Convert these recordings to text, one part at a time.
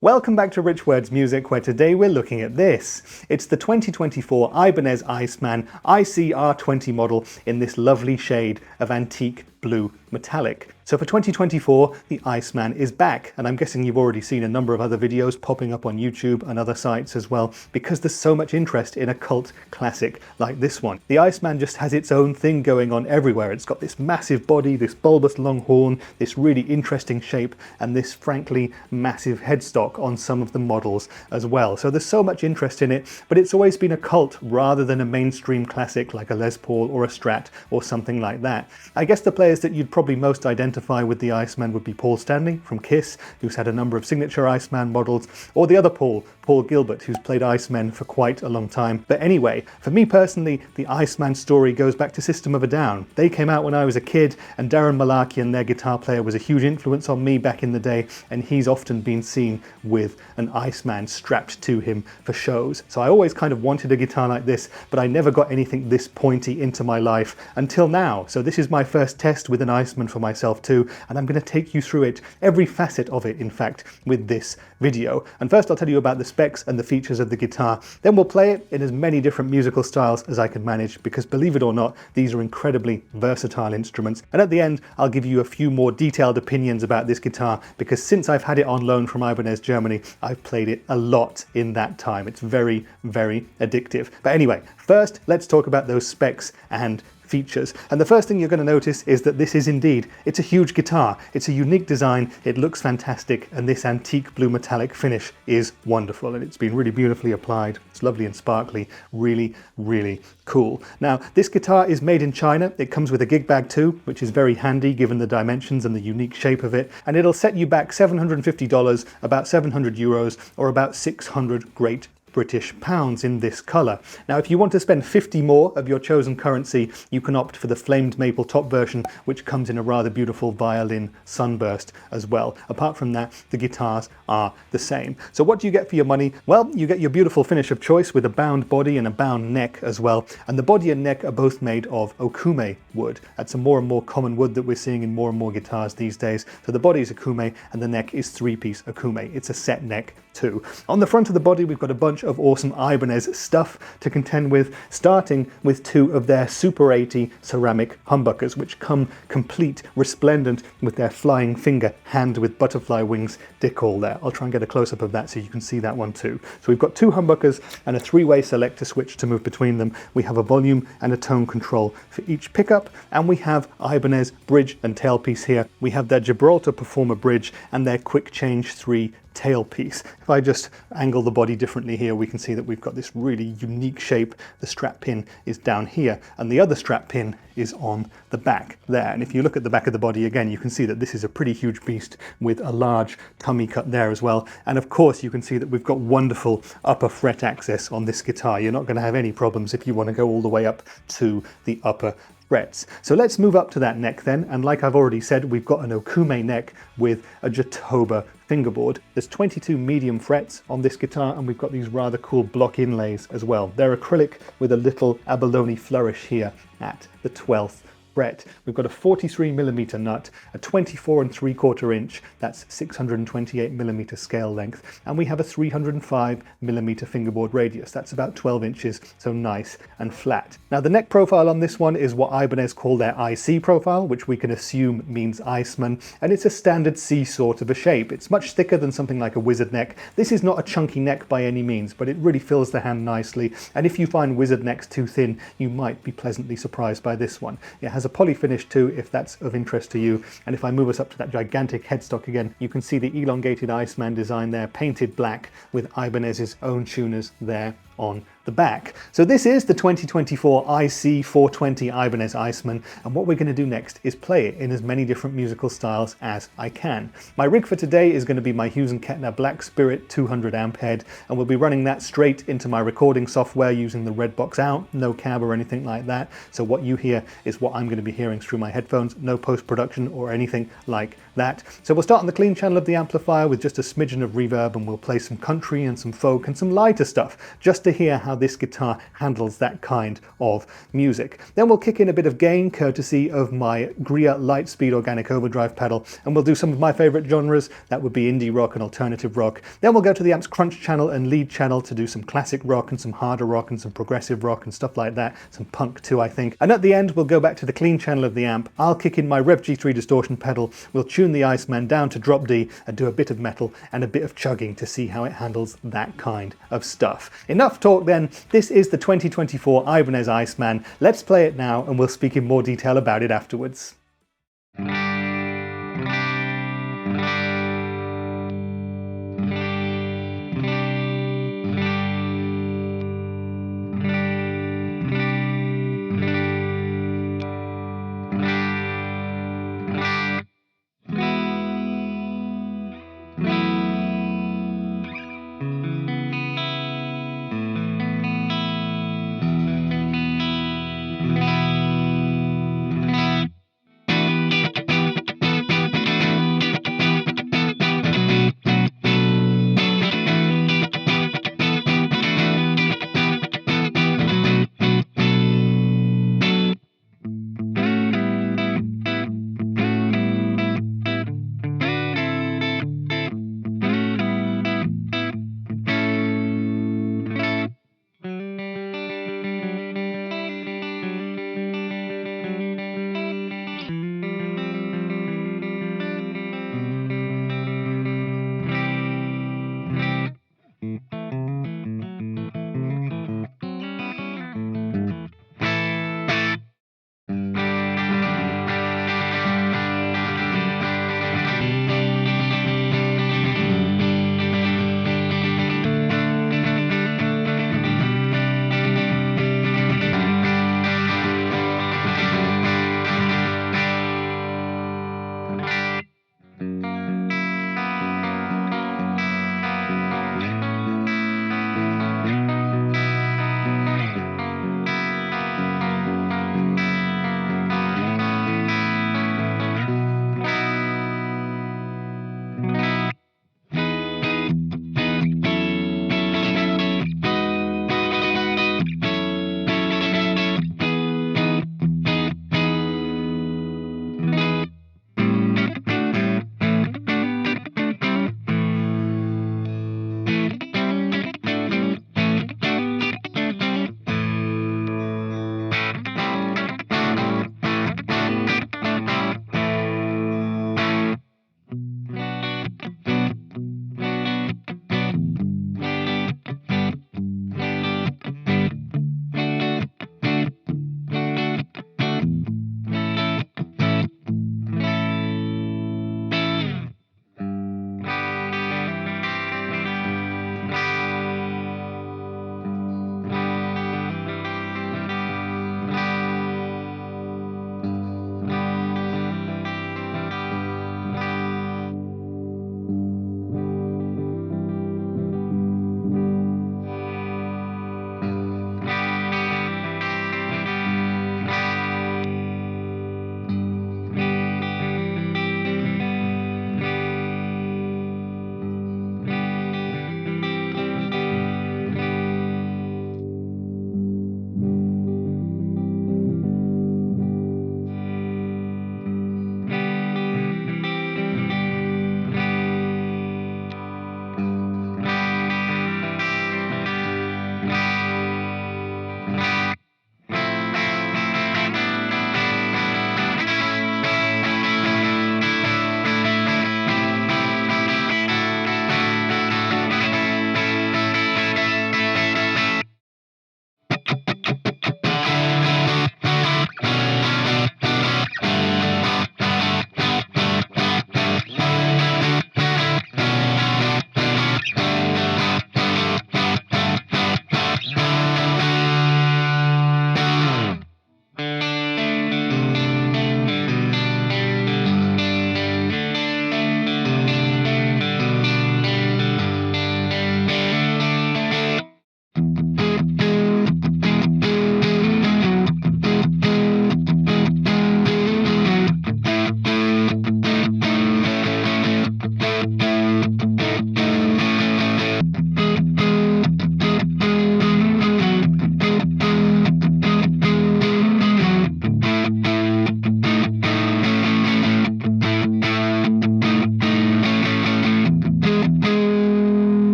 Welcome back to Rich Words Music, where today we're looking at this. It's the 2024 Ibanez Iceman IC420 model in this lovely shade of antique blue metallic. So for 2024, the Iceman is back, and I'm guessing you've already seen a number of other videos popping up on YouTube and other sites as well, because there's so much interest in a cult classic like this one. The Iceman just has its own thing going on everywhere. It's got this massive body, this bulbous long horn, this really interesting shape, and this frankly massive headstock on some of the models as well. So there's so much interest in it, but it's always been a cult rather than a mainstream classic like a Les Paul or a Strat or something like that. I guess the players that you'd probably most identify with the Iceman would be Paul Stanley from Kiss, who's had a number of signature Iceman models, or the other Paul Gilbert, who's played Icemen for quite a long time. But anyway, for me personally, the Iceman story goes back to System of a Down. They came out when I was a kid, and Daron Malakian, their guitar player, was a huge influence on me back in the day, and he's often been seen with an Iceman strapped to him for shows. So I always kind of wanted a guitar like this, but I never got anything this pointy into my life until now. So this is my first test with an Iceman for myself too, and I'm going to take you through it, every facet of it in fact, with this video. And first I'll tell you about the specs and the features of the guitar, then we'll play it in as many different musical styles as I can manage, because believe it or not, these are incredibly versatile instruments. And at the end, I'll give you a few more detailed opinions about this guitar, because since I've had it on loan from Ibanez Germany, I've played it a lot in that time. It's very, very addictive. But anyway, first let's talk about those specs and features. And the first thing you're going to notice is that this is indeed, it's a huge guitar. It's a unique design, it looks fantastic, and this antique blue metallic finish is wonderful, and it's been really beautifully applied. It's lovely and sparkly, really, really cool. Now, this guitar is made in China. It comes with a gig bag too, which is very handy given the dimensions and the unique shape of it, and it'll set you back $750, about 700 euros, or about 600 great British pounds in this colour. Now, if you want to spend 50 more of your chosen currency, you can opt for the flamed maple top version, which comes in a rather beautiful violin sunburst as well. Apart from that, the guitars are the same. So what do you get for your money? Well, you get your beautiful finish of choice with a bound body and a bound neck as well. And the body and neck are both made of Okoume wood. That's a more and more common wood that we're seeing in more and more guitars these days. So the body is Okoume and the neck is three-piece Okoume. It's a set neck too. On the front of the body, we've got a bunch of awesome Ibanez stuff to contend with, starting with two of their Super 80 ceramic humbuckers, which come complete, resplendent, with their flying finger hand with butterfly wings decal there. I'll try and get a close-up of that so you can see that one too. So we've got two humbuckers and a three-way selector switch to move between them. We have a volume and a tone control for each pickup, and we have Ibanez bridge and tailpiece here. We have their Gibraltar Performer bridge and their Quick Change 3 tailpiece. If I just angle the body differently here, we can see that we've got this really unique shape. The strap pin is down here, and the other strap pin is on the back there. And if you look at the back of the body again, you can see that this is a pretty huge beast with a large tummy cut there as well. And of course, you can see that we've got wonderful upper fret access on this guitar. You're not going to have any problems if you want to go all the way up to the upper frets. So let's move up to that neck then, and like I've already said, we've got an Okoume neck with a jatoba fingerboard. There's 22 medium frets on this guitar, and we've got these rather cool block inlays as well. They're acrylic with a little abalone flourish here at the 12th fret. We've got a 43mm nut, a 24 3/4 inch, that's 628mm scale length, and we have a 305mm fingerboard radius. That's about 12 inches, so nice and flat. Now, the neck profile on this one is what Ibanez call their IC profile, which we can assume means Iceman, and it's a standard C sort of a shape. It's much thicker than something like a wizard neck. This is not a chunky neck by any means, but it really fills the hand nicely, and if you find wizard necks too thin, you might be pleasantly surprised by this one. It has a poly finish too, if that's of interest to you. And if I move us up to that gigantic headstock again, you can see the elongated Iceman design there, painted black with Ibanez's own tuners there on the back. So this is the 2024 IC420 Ibanez Iceman, and what we're going to do next is play it in as many different musical styles as I can. My rig for today is going to be my Hughes & Kettner Black Spirit 200 amp head, and we'll be running that straight into my recording software using the red box out, no cab or anything like that. So what you hear is what I'm going to be hearing through my headphones, no post-production or anything like that. So we'll start on the clean channel of the amplifier with just a smidgen of reverb, and we'll play some country and some folk and some lighter stuff just to hear how this guitar handles that kind of music. Then we'll kick in a bit of gain courtesy of my Greer Lightspeed Organic Overdrive pedal, and we'll do some of my favorite genres. That would be indie rock and alternative rock. Then we'll go to the amp's crunch channel and lead channel to do some classic rock and some harder rock and some progressive rock and stuff like that, some punk too I think. And at the end we'll go back to the clean channel of the amp. I'll kick in my Rev G3 distortion pedal, we'll tune the Iceman down to drop D and do a bit of metal and a bit of chugging to see how it handles that kind of stuff. Enough talk then. This is the 2024 Ibanez Iceman. Let's play it now and we'll speak in more detail about it afterwards.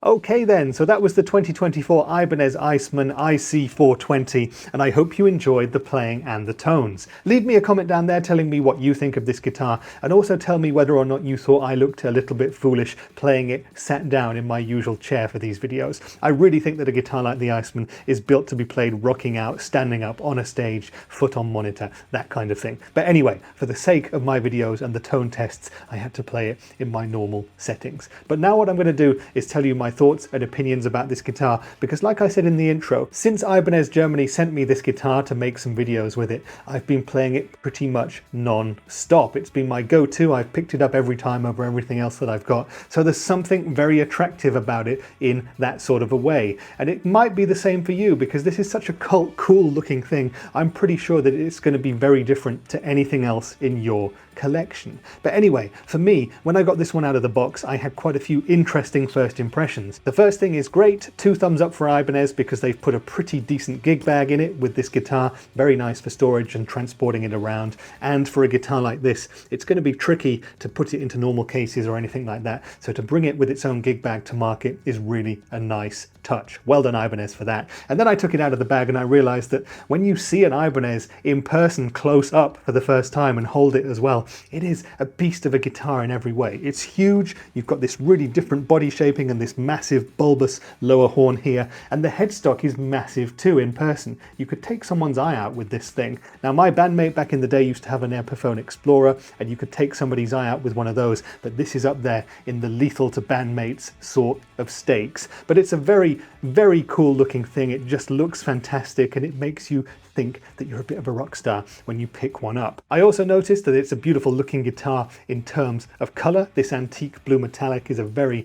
Okay then, so that was the 2024 Ibanez Iceman IC420, and I hope you enjoyed the playing and the tones. Leave me a comment down there telling me what you think of this guitar, and also tell me whether or not you thought I looked a little bit foolish playing it sat down in my usual chair for these videos. I really think that a guitar like the Iceman is built to be played rocking out, standing up on a stage, foot on monitor, that kind of thing. But anyway, for the sake of my videos and the tone tests, I had to play it in my normal settings. But now what I'm going to do is tell you my thoughts and opinions about this guitar, because like I said in the intro, since Ibanez Germany sent me this guitar to make some videos with it, I've been playing it pretty much non-stop. It's been my go-to. I've picked it up every time over everything else that I've got. So there's something very attractive about it in that sort of a way. And it might be the same for you, because this is such a cool looking thing. I'm pretty sure that it's going to be very different to anything else in your collection. But anyway, for me, when I got this one out of the box, I had quite a few interesting first impressions. The first thing is great, 2 thumbs up for Ibanez, because they've put a pretty decent gig bag in it with this guitar, very nice for storage and transporting it around. And for a guitar like this, it's going to be tricky to put it into normal cases or anything like that, so to bring it with its own gig bag to market is really a nice touch. Well done Ibanez for that. And then I took it out of the bag and I realized that when you see an Ibanez in person close up for the first time and hold it as well, it is a beast of a guitar in every way. It's huge, you've got this really different body shaping and this massive bulbous lower horn here, and the headstock is massive too in person. You could take someone's eye out with this thing. Now my bandmate back in the day used to have an Epiphone Explorer, and you could take somebody's eye out with one of those, but this is up there in the lethal to bandmates sort of stakes. But it's a very cool looking thing. It just looks fantastic, and it makes you think that you're a bit of a rock star when you pick one up. I also noticed that it's a beautiful looking guitar in terms of color. This antique blue metallic is a very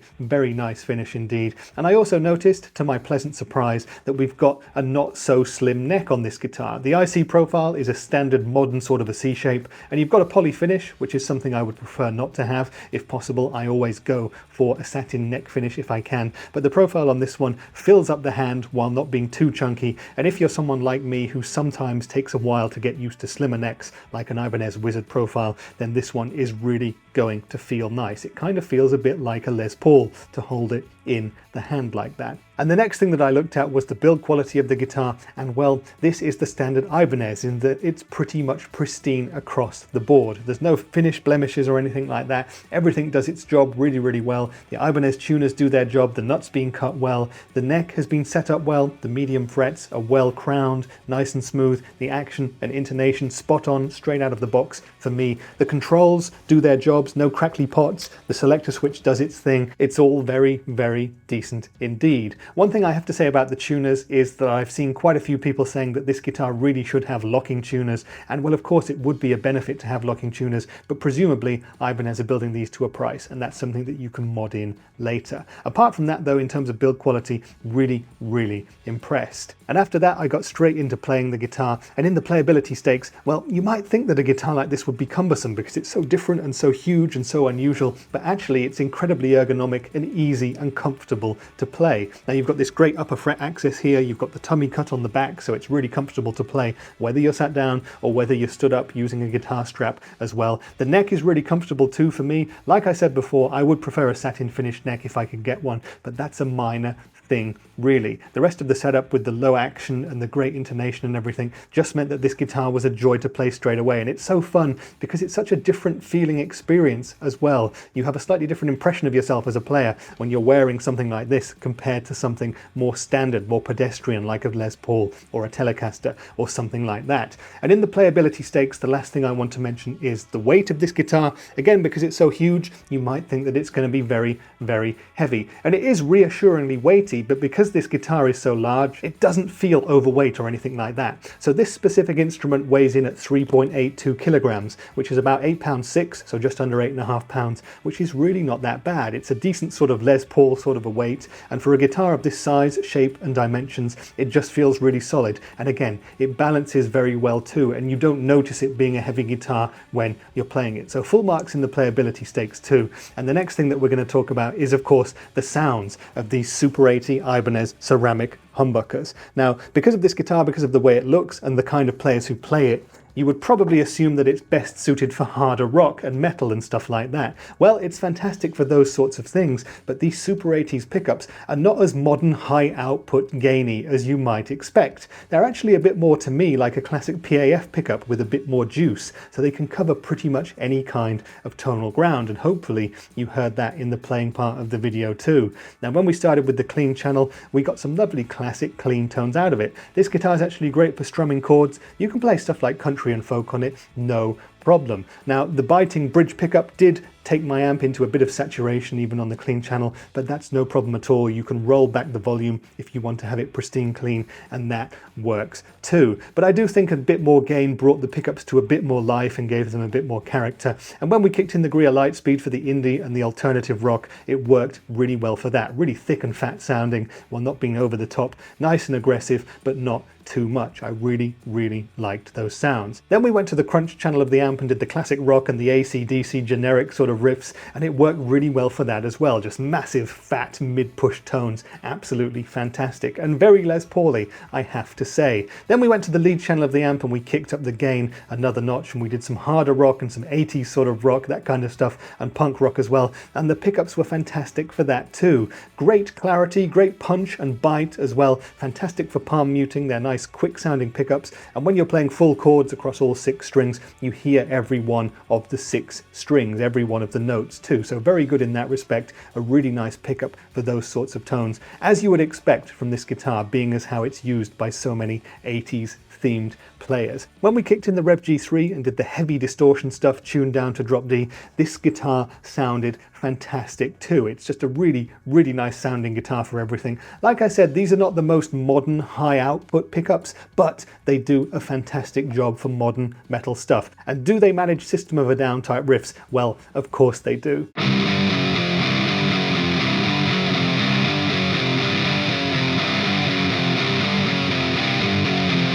nice finish indeed. And I also noticed, to my pleasant surprise, that we've got a not so slim neck on this guitar. The IC profile is a standard modern sort of a C shape, and you've got a poly finish, which is something I would prefer not to have. If possible, I always go for a satin neck finish if I can, but the profile on this one fills up the hand while not being too chunky. And if you're someone like me who sometimes takes a while to get used to slimmer necks, like an Ibanez Wizard profile, then this one is really going to feel nice. It kind of feels a bit like a Les Paul to hold it in the hand like that. And the next thing that I looked at was the build quality of the guitar, and well, this is the standard Ibanez in that it's pretty much pristine across the board. There's no finish blemishes or anything like that. Everything does its job really well. The Ibanez tuners do their job, the nuts being cut well, the neck has been set up well, the medium frets are well crowned, nice and smooth, the action and intonation spot on, straight out of the box for me. The controls do their job knobs, no crackly pots, the selector switch does its thing. It's all very, very decent indeed. One thing I have to say about the tuners is that I've seen quite a few people saying that this guitar really should have locking tuners, and well, of course it would be a benefit to have locking tuners, but presumably Ibanez are building these to a price, and that's something that you can mod in later. Apart from that though, in terms of build quality, really, really impressed. And after that I got straight into playing the guitar, and in the playability stakes, well, you might think that a guitar like this would be cumbersome because it's so different and so huge and so unusual, but actually it's incredibly ergonomic and easy and comfortable to play. Now you've got this great upper fret access here, you've got the tummy cut on the back, so it's really comfortable to play whether you're sat down or whether you're stood up using a guitar strap as well. The neck is really comfortable too for me. Like I said before, I would prefer a satin finished neck if I could get one, but that's a minor thing really. The rest of the setup with the low action and the great intonation and everything just meant that this guitar was a joy to play straight away, and it's so fun because it's such a different feeling experience as well. You have a slightly different impression of yourself as a player when you're wearing something like this compared to something more standard, more pedestrian like a Les Paul or a Telecaster or something like that. And in the playability stakes, the last thing I want to mention is the weight of this guitar. Again, because it's so huge, you might think that it's going to be very, very heavy, and it is reassuringly weighty, but because this guitar is so large, it doesn't feel overweight or anything like that. So this specific instrument weighs in at 3.82 kilograms, which is about 8 pounds 6, so just under 8.5 pounds, which is really not that bad. It's a decent sort of Les Paul sort of a weight, and for a guitar of this size, shape and dimensions, it just feels really solid. And again, it balances very well too, and you don't notice it being a heavy guitar when you're playing it. So full marks in the playability stakes too. And the next thing that we're going to talk about is, of course, the sounds of these Super 80 Ibanez ceramic humbuckers. Now, because of this guitar, because of the way it looks and the kind of players who play it, you would probably assume that it's best suited for harder rock and metal and stuff like that. Well, it's fantastic for those sorts of things, but these Super 80s pickups are not as modern, high output, gainy as you might expect. They're actually a bit more, to me, like a classic PAF pickup with a bit more juice, so they can cover pretty much any kind of tonal ground, and hopefully you heard that in the playing part of the video too. Now, when we started with the clean channel, we got some lovely classic clean tones out of it. This guitar is actually great for strumming chords. You can play stuff like country and folk on it, no problem. Now, the biting bridge pickup did take my amp into a bit of saturation even on the clean channel, but that's no problem at all. You can roll back the volume if you want to have it pristine clean, and that works too. But I do think a bit more gain brought the pickups to a bit more life and gave them a bit more character. And when we kicked in the Greer Lightspeed for the indie and the alternative rock, it worked really well for that. Really thick and fat sounding while not being over the top. Nice and aggressive, but not too much. I really, really liked those sounds. Then we went to the crunch channel of the amp and did the classic rock and the AC/DC generic sort of riffs, and it worked really well for that as well. Just massive, fat, mid-push tones. Absolutely fantastic. And very Les Paul-y, I have to say. Then we went to the lead channel of the amp and we kicked up the gain another notch, and we did some harder rock and some 80s sort of rock, that kind of stuff, and punk rock as well. And the pickups were fantastic for that too. Great clarity, great punch and bite as well. Fantastic for palm muting. They're nice, quick sounding pickups. And when you're playing full chords across all 6 strings, you hear every one of the 6 strings, every one of the notes too. So very good in that respect. A really nice pickup for those sorts of tones, as you would expect from this guitar, being as how it's used by so many 80s themed players. When we kicked in the Rev G3 and did the heavy distortion stuff tuned down to drop D, this guitar sounded fantastic too. It's just a really, really nice sounding guitar for everything. Like I said, these are not the most modern high output pickups, but they do a fantastic job for modern metal stuff. And do they manage System of a Down type riffs? Well, of course they do.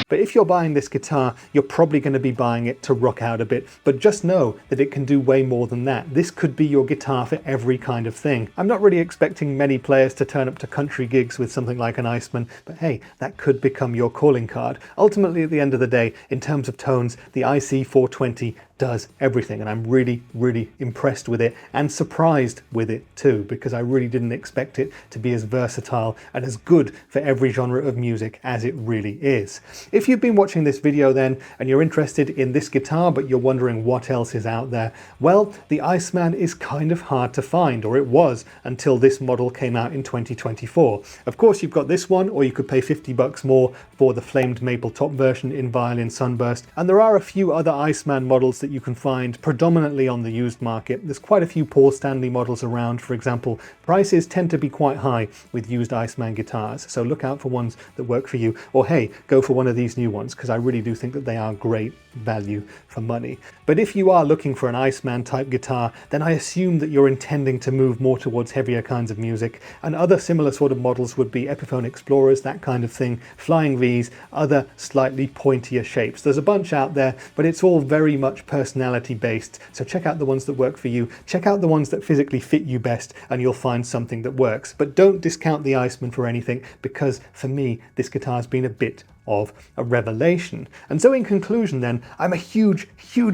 But if you're buying this guitar, you're probably going to be buying it to rock out a bit, but just know that it can do way more than that. This could be your guitar for every kind of thing. I'm not really expecting many players to turn up to country gigs with something like an Iceman, but hey, that could become your calling card. Ultimately, at the end of the day, in terms of tones, the IC420 does everything, and I'm really, really impressed with it and surprised with it too, because I really didn't expect it to be as versatile and as good for every genre of music as it really is. If you've been watching this video then and you're interested in this guitar but you're wondering what else is out there, well, the Iceman is kind of hard to find, or it was until this model came out in 2024. Of course, you've got this one, or you could pay $50 more for the flamed maple top version in Violin Sunburst, and there are a few other Iceman models that that you can find predominantly on the used market. There's quite a few Paul Stanley models around, for example. Prices tend to be quite high with used Iceman guitars, so look out for ones that work for you. Or hey, go for one of these new ones, because I really do think that they are great value for money. But if you are looking for an Iceman type guitar, then I assume that you're intending to move more towards heavier kinds of music, and other similar sort of models would be Epiphone Explorers, that kind of thing, Flying V's, other slightly pointier shapes. There's a bunch out there, but it's all very much personality based, so check out the ones that work for you, check out the ones that physically fit you best, and you'll find something that works. But don't discount the Iceman for anything, because for me this guitar's been a bit of a revelation. And so in conclusion then, I'm a huge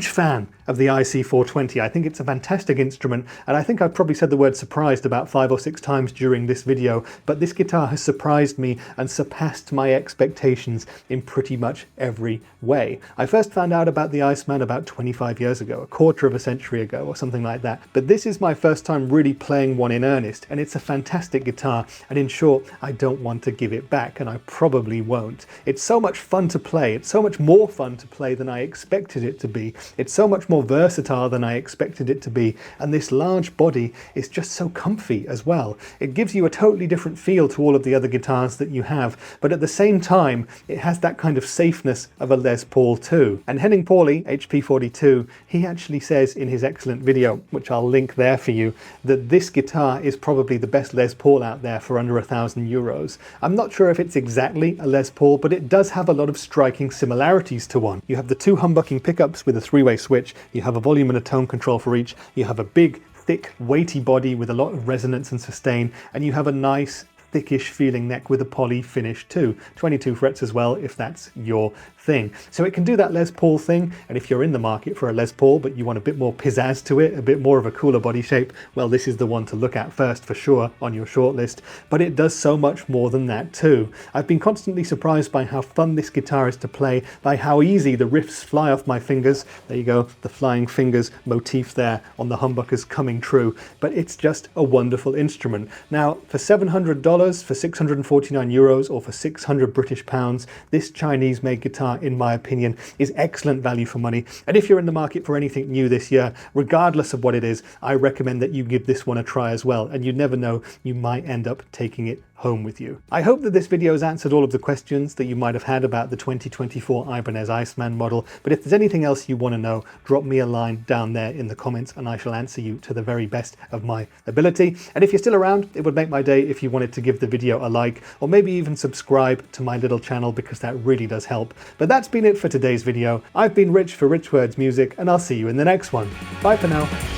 fan of the IC420. I think it's a fantastic instrument, and I think I've probably said the word surprised about 5 or 6 times during this video, but this guitar has surprised me and surpassed my expectations in pretty much every way. I first found out about the Iceman about 25 years ago, a quarter of a century ago or something like that, but this is my first time really playing one in earnest, and it's a fantastic guitar, and in short, I don't want to give it back, and I probably won't. It's so much fun to play. It's so much more fun to play than I expected it to be. It's so much more versatile than I expected it to be. And this large body is just so comfy as well. It gives you a totally different feel to all of the other guitars that you have, but at the same time, it has that kind of safeness of a Les Paul too. And Henning Pauly, HP42, he actually says in his excellent video, which I'll link there for you, that this guitar is probably the best Les Paul out there for under €1,000. I'm not sure if it's exactly a Les Paul, but it does have a lot of striking similarities to one. You have the 2 humbucking pickups with a 3-way switch, you have a volume and a tone control for each, you have a big, thick, weighty body with a lot of resonance and sustain, and you have a nice, thickish feeling neck with a poly finish too. 22 frets as well, if that's your thing. So it can do that Les Paul thing, and if you're in the market for a Les Paul but you want a bit more pizzazz to it, a bit more of a cooler body shape, well, this is the one to look at first for sure on your shortlist. But it does so much more than that too. I've been constantly surprised by how fun this guitar is to play, by how easy the riffs fly off my fingers. There you go, the flying fingers motif there on the humbuckers coming true. But it's just a wonderful instrument. Now, for $700, for €649, or for 600 British pounds, this Chinese-made guitar, in my opinion, is excellent value for money. And if you're in the market for anything new this year, regardless of what it is, I recommend that you give this one a try as well. And you never know, you might end up taking it home with you. I hope that this video has answered all of the questions that you might have had about the 2024 Ibanez Iceman model, but if there's anything else you want to know, drop me a line down there in the comments and I shall answer you to the very best of my ability. And if you're still around, it would make my day if you wanted to give the video a like, or maybe even subscribe to my little channel, because that really does help. But that's been it for today's video. I've been Rich for Rich Words Music, and I'll see you in the next one. Bye for now.